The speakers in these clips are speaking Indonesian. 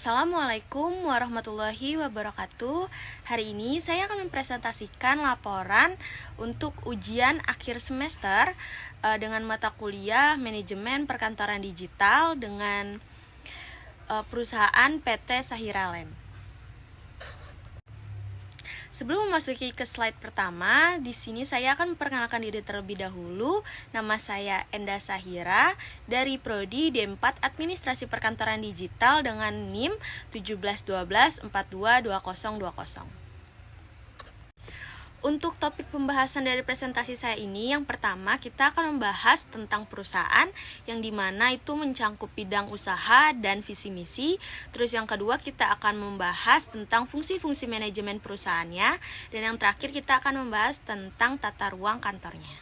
Assalamualaikum warahmatullahi wabarakatuh. Hari ini saya akan mempresentasikan laporan untuk ujian akhir semester dengan mata kuliah Manajemen Perkantoran Digital dengan perusahaan PT Sahira Land. Sebelum memasuki ke slide pertama, di sini saya akan memperkenalkan diri terlebih dahulu. Nama saya Enda Sahira dari Prodi D4 Administrasi Perkantoran Digital dengan NIM 1712422020. Untuk topik pembahasan dari presentasi saya ini, yang pertama kita akan membahas tentang perusahaan yang dimana itu mencangkup bidang usaha dan visi misi. Terus yang kedua kita akan membahas tentang fungsi-fungsi manajemen perusahaannya. Dan yang terakhir kita akan membahas tentang tata ruang kantornya.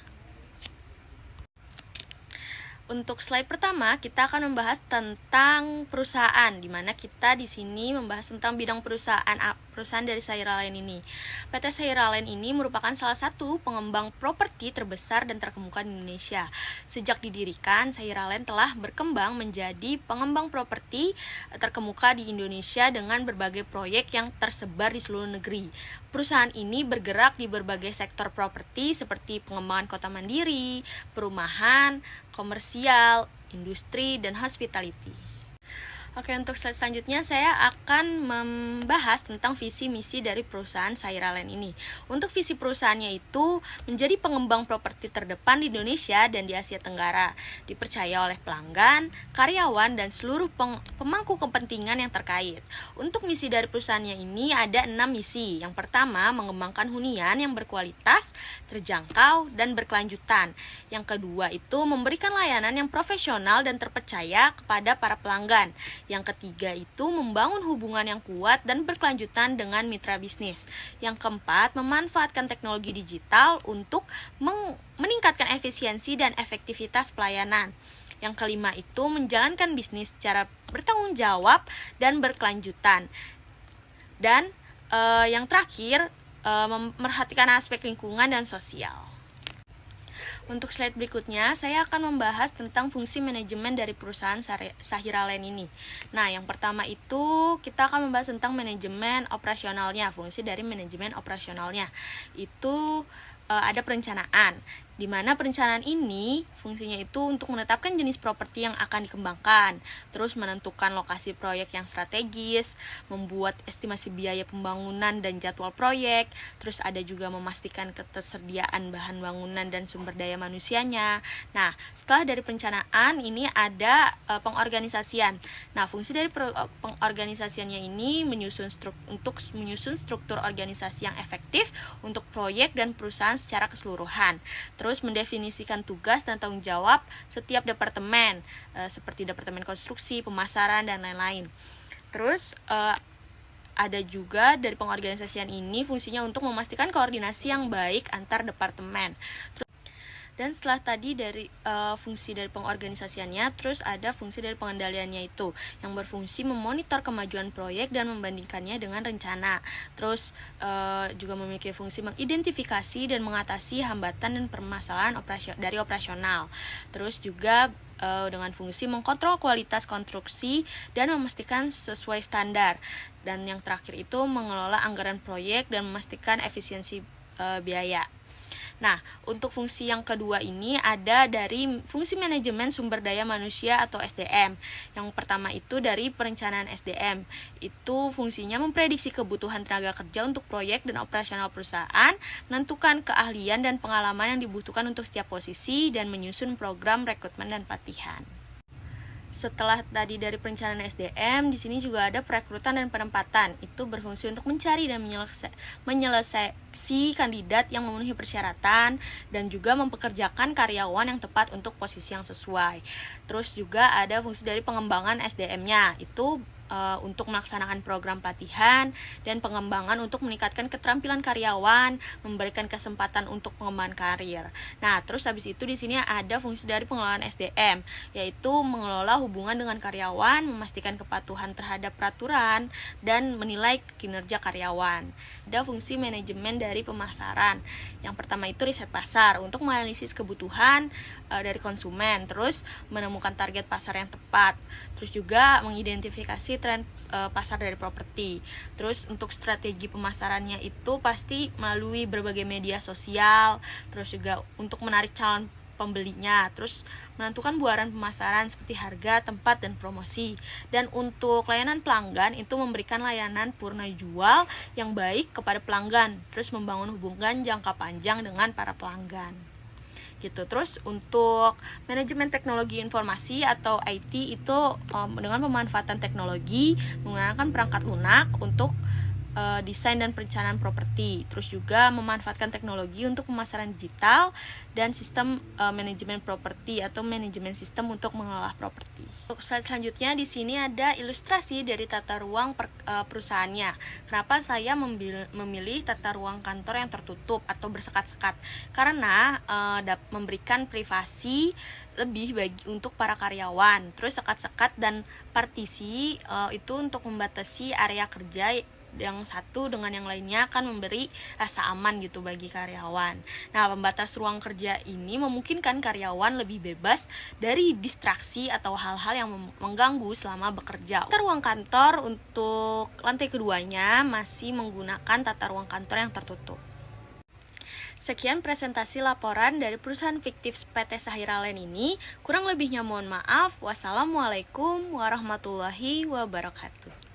Untuk slide pertama, kita akan membahas tentang perusahaan, di mana kita di sini membahas tentang bidang perusahaan dari Sahira Land ini. PT Sahira Land ini merupakan salah satu pengembang properti terbesar dan terkemuka di Indonesia. Sejak didirikan, Sahira Land telah berkembang menjadi pengembang properti terkemuka di Indonesia dengan berbagai proyek yang tersebar di seluruh negeri. Perusahaan ini bergerak di berbagai sektor properti seperti pengembangan kota mandiri, perumahan, komersial, industri, dan hospitality. Oke, untuk slide selanjutnya saya akan membahas tentang visi misi dari perusahaan Sahira Land ini. Untuk visi perusahaannya itu menjadi pengembang properti terdepan di Indonesia dan di Asia Tenggara, dipercaya oleh pelanggan, karyawan, dan seluruh pemangku kepentingan yang terkait. Untuk misi dari perusahaannya ini ada 6 misi. Yang pertama, mengembangkan hunian yang berkualitas, terjangkau, dan berkelanjutan. Yang kedua itu memberikan layanan yang profesional dan terpercaya kepada para pelanggan. Yang ketiga itu membangun hubungan yang kuat dan berkelanjutan dengan mitra bisnis. Yang keempat, memanfaatkan teknologi digital untuk meningkatkan efisiensi dan efektivitas pelayanan. Yang kelima itu menjalankan bisnis secara bertanggung jawab dan berkelanjutan. Dan yang terakhir, memperhatikan aspek lingkungan dan sosial. Untuk slide berikutnya, saya akan membahas tentang fungsi manajemen dari perusahaan Sahira Land ini. Nah, yang pertama itu kita akan membahas tentang manajemen operasionalnya, fungsi dari manajemen operasionalnya. Itu ada perencanaan, di mana perencanaan ini fungsinya itu untuk menetapkan jenis properti yang akan dikembangkan, terus menentukan lokasi proyek yang strategis, membuat estimasi biaya pembangunan dan jadwal proyek, terus ada juga memastikan ketersediaan bahan bangunan dan sumber daya manusianya. Nah, setelah dari perencanaan ini ada pengorganisasian. Nah, fungsi dari pengorganisasiannya ini untuk menyusun struktur organisasi yang efektif untuk proyek dan perusahaan secara keseluruhan. Terus mendefinisikan tugas dan tanggung jawab setiap departemen, seperti departemen konstruksi, pemasaran, dan lain-lain. Terus ada juga dari pengorganisasian ini fungsinya untuk memastikan koordinasi yang baik antar departemen. Dan setelah tadi dari fungsi dari pengorganisasiannya, terus ada fungsi dari pengendaliannya itu yang berfungsi memonitor kemajuan proyek dan membandingkannya dengan rencana. Terus juga memiliki fungsi mengidentifikasi dan mengatasi hambatan dan permasalahan dari operasional. Terus juga dengan fungsi mengkontrol kualitas konstruksi dan memastikan sesuai standar. Dan yang terakhir itu mengelola anggaran proyek dan memastikan efisiensi biaya. Nah, untuk fungsi yang kedua ini ada dari fungsi manajemen sumber daya manusia atau SDM. Yang pertama itu dari perencanaan SDM. Itu fungsinya memprediksi kebutuhan tenaga kerja untuk proyek dan operasional perusahaan, menentukan keahlian dan pengalaman yang dibutuhkan untuk setiap posisi, dan menyusun program rekrutmen dan pelatihan. Setelah tadi dari perencanaan SDM, di sini juga ada perekrutan dan penempatan. Itu berfungsi untuk mencari dan menyeleksi kandidat yang memenuhi persyaratan dan juga mempekerjakan karyawan yang tepat untuk posisi yang sesuai. Terus juga ada fungsi dari pengembangan SDM-nya. Itu untuk melaksanakan program pelatihan dan pengembangan untuk meningkatkan keterampilan karyawan, memberikan kesempatan untuk pengembangan karir. Nah, terus habis itu di sini ada fungsi dari pengelolaan SDM, yaitu mengelola hubungan dengan karyawan, memastikan kepatuhan terhadap peraturan, dan menilai kinerja karyawan. Ada fungsi manajemen dari pemasaran. Yang pertama itu riset pasar untuk menganalisis kebutuhan dari konsumen, terus menemukan target pasar yang tepat, terus juga mengidentifikasi mengantisipasi tren pasar dari properti. Terus untuk strategi pemasarannya itu pasti melalui berbagai media sosial, terus juga untuk menarik calon pembelinya, terus menentukan buaran pemasaran seperti harga, tempat, dan promosi. Dan untuk layanan pelanggan itu memberikan layanan purna jual yang baik kepada pelanggan, terus membangun hubungan jangka panjang dengan para pelanggan gitu. Terus untuk manajemen teknologi informasi atau IT itu dengan pemanfaatan teknologi menggunakan perangkat lunak untuk desain dan perencanaan properti, terus juga memanfaatkan teknologi untuk pemasaran digital dan sistem manajemen properti atau manajemen sistem untuk mengelola properti. Untuk slide selanjutnya di sini ada ilustrasi dari tata ruang perusahaannya. Kenapa saya memilih tata ruang kantor yang tertutup atau bersekat-sekat? Karena memberikan privasi lebih untuk para karyawan. Terus sekat-sekat dan partisi itu untuk membatasi area kerja yang satu dengan yang lainnya akan memberi rasa aman gitu bagi karyawan. Nah, pembatas ruang kerja ini memungkinkan karyawan lebih bebas dari distraksi atau hal-hal yang mengganggu selama bekerja. Tata ruang kantor untuk lantai keduanya masih menggunakan tata ruang kantor yang tertutup. Sekian presentasi laporan dari perusahaan fiktif PT Sahira Land ini. Kurang lebihnya mohon maaf. Wassalamualaikum warahmatullahi wabarakatuh.